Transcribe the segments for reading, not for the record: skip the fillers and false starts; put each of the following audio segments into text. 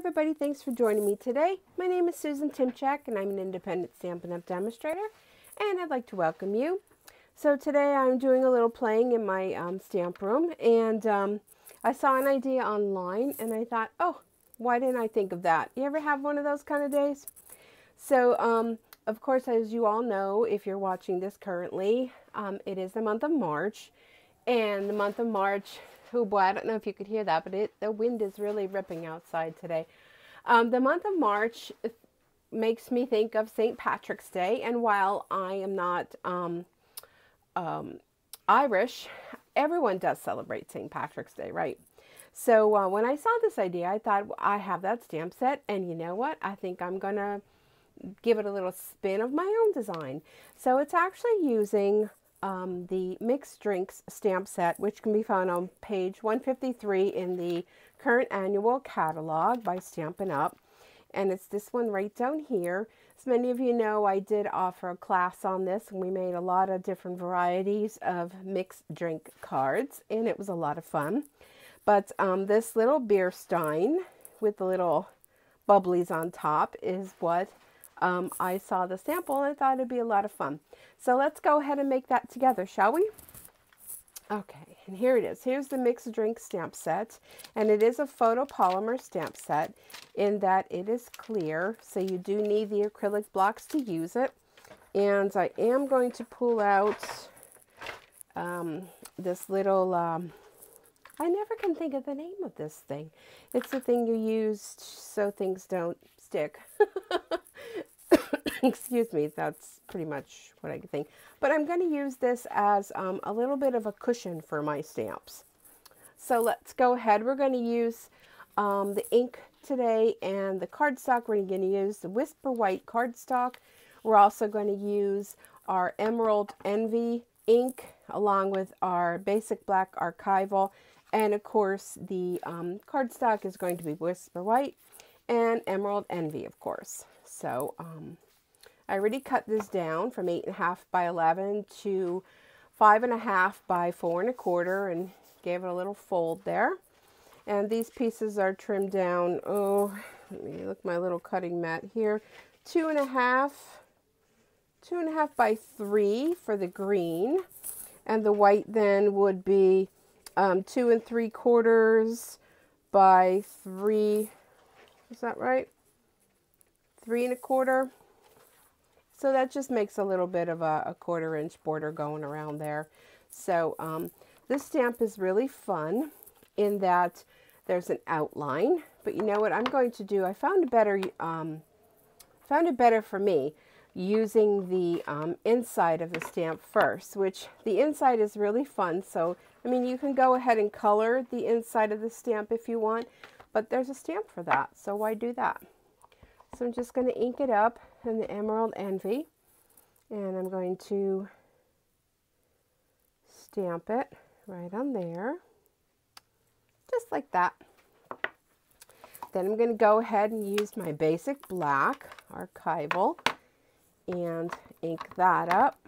everybody, thanks for joining me today. My name is Susan Timchak and I'm an independent Stampin' Up! Demonstrator, and I'd like to welcome you. So today I'm doing a little playing in my stamp room, and I saw an idea online and I thought, oh, why didn't I think of that? You ever have one of those kind of days? So of course, as you all know, if you're watching this currently, it is the month of March, and the month of March, oh boy, I don't know if you could hear that, but the wind is really ripping outside today. The month of March makes me think of St. Patrick's Day, and while I am not Irish, everyone does celebrate St. Patrick's Day, right? So when I saw this idea, I thought, well, I have that stamp set, and you know what? I think I'm going to give it a little spin of my own design. So it's actually using the Mixed Drinks stamp set, which can be found on page 153 in the current annual catalog by Stampin' Up! And it's this one right down here. As many of you know, I did offer a class on this, and we made a lot of different varieties of mixed drink cards, and it was a lot of fun. But this little beer stein with the little bubblies on top is what I saw the sample, and I thought it'd be a lot of fun. So let's go ahead and make that together, shall we? Okay, and here it is. Here's the Mixed Drink stamp set, and it is a photopolymer stamp set in that it is clear, so you do need the acrylic blocks to use it. And I am going to pull out this little, I never can think of the name of this thing. It's the thing you use so things don't stick. Excuse me, that's pretty much what I think. But I'm going to use this as a little bit of a cushion for my stamps. So let's go ahead. We're going to use the ink today and the cardstock. We're going to use the Whisper White cardstock. We're also going to use our Emerald Envy ink along with our Basic Black Archival. And of course, the cardstock is going to be Whisper White and Emerald Envy, of course. So I already cut this down from 8.5 by 11 to 5.5 by 4 1/4 and gave it a little fold there. And these pieces are trimmed down, oh, let me look at my little cutting mat here, 2.5 by 3 for the green. And the white then would be 2 3/4 by 3, is that right? 3 1/4. So that just makes a little bit of a 1/4 inch border going around there. So this stamp is really fun in that there's an outline. But you know what I'm going to do? I found it better for me using the inside of the stamp first, which the inside is really fun. So I mean, you can go ahead and color the inside of the stamp if you want, but there's a stamp for that. So why do that? So I'm just going to ink it up in the Emerald Envy, and I'm going to stamp it right on there, just like that. Then I'm going to go ahead and use my Basic Black Archival and ink that up.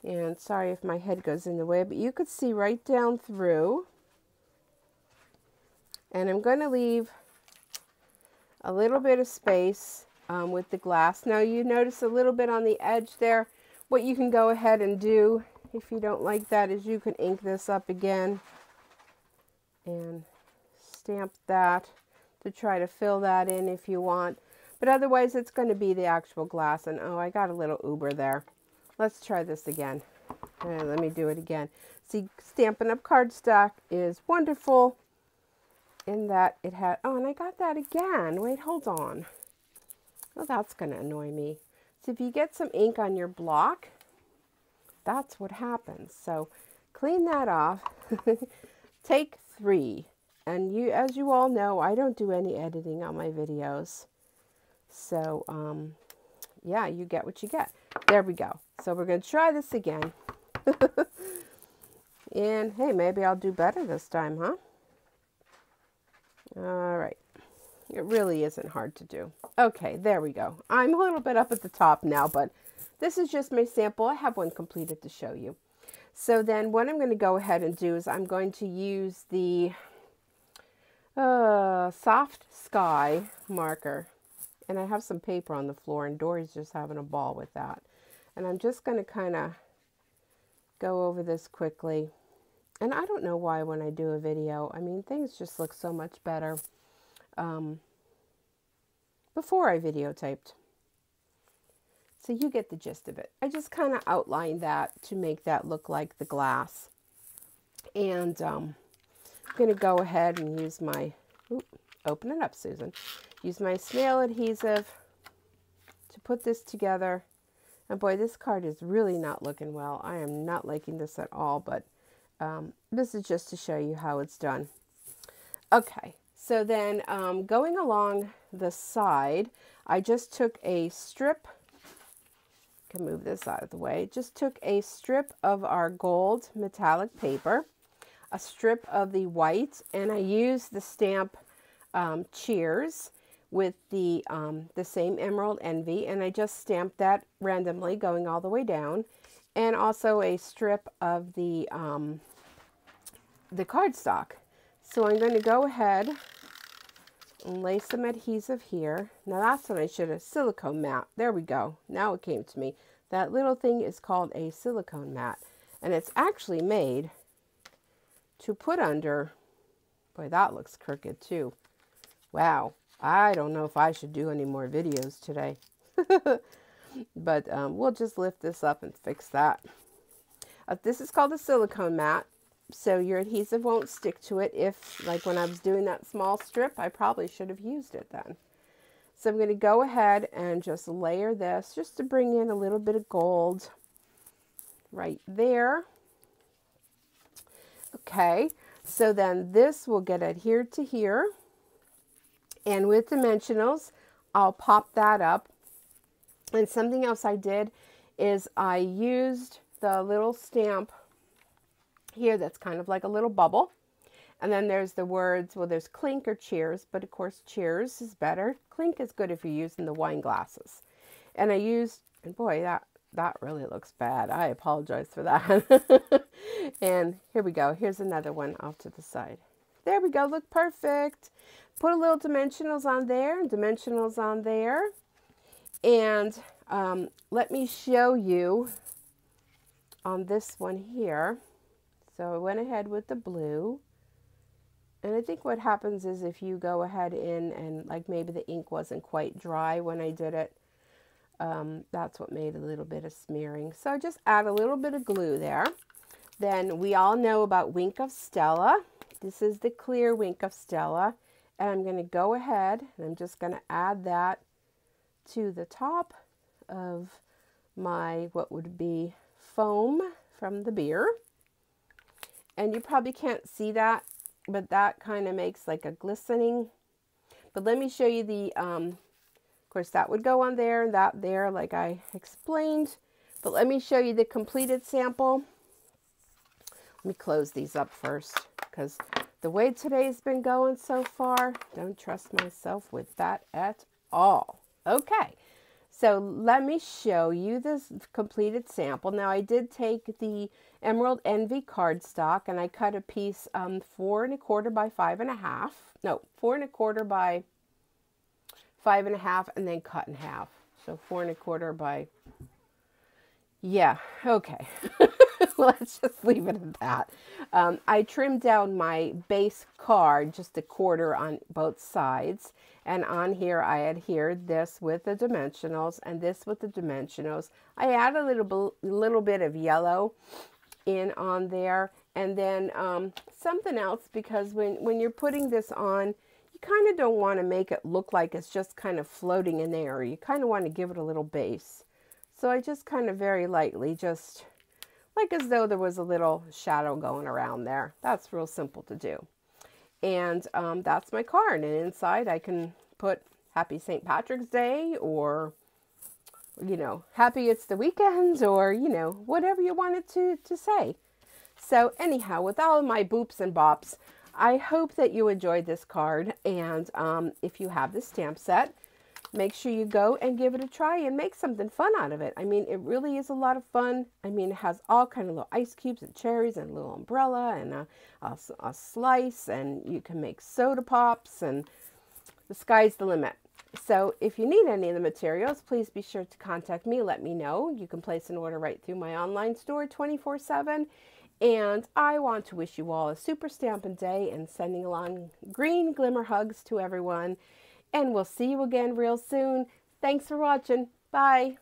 And sorry if my head goes in the way, but you could see right down through. And I'm going to leave a little bit of space with the glass. Now you notice a little bit on the edge there. What you can go ahead and do if you don't like that is you can ink this up again and stamp that to try to fill that in if you want. But otherwise it's going to be the actual glass. And oh, I got a little uber there. Let's try this again. Let me do it again. See, Stampin' Up! Cardstock is wonderful in that it had, oh, and I got that again. Wait, hold on. Oh, that's going to annoy me. So if you get some ink on your block, that's what happens. So clean that off. Take 3. And you, as you all know, I don't do any editing on my videos. So, yeah, you get what you get. There we go. So we're going to try this again. And hey, maybe I'll do better this time, huh? All right. It really isn't hard to do. Okay, there we go. I'm a little bit up at the top now, but this is just my sample. I have one completed to show you. So then what I'm going to go ahead and do is I'm going to use the Soft Sky marker. And I have some paper on the floor, and Dory's just having a ball with that. And I'm just going to kind of go over this quickly. And I don't know why when I do a video, I mean, things just look so much better before I videotaped. So you get the gist of it. I just kind of outlined that to make that look like the glass. And I'm going to go ahead and use my, open it up, Susan. Use my snail adhesive to put this together. And boy, this card is really not looking well. I am not liking this at all, but this is just to show you how it's done. Okay, so then going along the side, I just took a strip, I can move this out of the way, just took a strip of our gold metallic paper, a strip of the white, and I used the stamp Cheers with the same Emerald Envy, and I just stamped that randomly going all the way down, and also a strip of the cardstock. So I'm going to go ahead and lay some adhesive here. Now that's what I should have, silicone mat. There we go. Now it came to me. That little thing is called a silicone mat, and it's actually made to put under, boy, that looks crooked too. Wow. I don't know if I should do any more videos today. But we'll just lift this up and fix that. This is called a silicone mat, so your adhesive won't stick to it. If, like when I was doing that small strip, I probably should have used it then. So I'm going to go ahead and just layer this just to bring in a little bit of gold right there. Okay, so then this will get adhered to here. And with dimensionals, I'll pop that up. And something else I did is I used the little stamp here that's kind of like a little bubble. And then there's the words, well, there's clink or cheers, but of course cheers is better. Clink is good if you're using the wine glasses. And I used, and boy, that really looks bad. I apologize for that. And here we go. Here's another one off to the side. There we go. Look perfect. Put a little dimensionals on there, dimensionals on there. And let me show you on this one here. So I went ahead with the blue. And I think what happens is if you go ahead in and like maybe the ink wasn't quite dry when I did it, that's what made a little bit of smearing. So I just add a little bit of glue there. Then we all know about Wink of Stella. This is the clear Wink of Stella. And I'm going to go ahead and I'm just going to add that to the top of my, what would be foam from the beer. And you probably can't see that, but that kind of makes like a glistening. But let me show you the, of course that would go on there and that there like I explained. But let me show you the completed sample. Let me close these up first because the way today's been going so far, don't trust myself with that at all. Okay, so let me show you this completed sample. Now I did take the Emerald Envy cardstock and I cut a piece 4 1/4 by 5 1/2. No, 4 1/4 by 5 1/2 and then cut in half. So 4 1/4 by, yeah, okay. Let's just leave it at that. I trimmed down my base card just 1/4 on both sides. And on here, I adhered this with the dimensionals and this with the dimensionals. I add a little bit of yellow in on there. And then something else, because when you're putting this on, you kind of don't want to make it look like it's just kind of floating in air. You kind of want to give it a little base. So I just kind of very lightly, just like as though there was a little shadow going around there. That's real simple to do. And that's my card. And inside I can put Happy St. Patrick's Day or, you know, Happy It's the Weekend or, you know, whatever you wanted to say. So anyhow, with all of my boops and bops, I hope that you enjoyed this card. And if you have the stamp set, make sure you go and give it a try and make something fun out of it. I mean, it really is a lot of fun. I mean, it has all kind of little ice cubes and cherries and a little umbrella and a slice, and you can make soda pops, and the sky's the limit. So if you need any of the materials, please be sure to contact me. Let me know. You can place an order right through my online store 24/7. And I want to wish you all a super Stampin' Day and sending along green glimmer hugs to everyone. And we'll see you again real soon. Thanks for watching. Bye.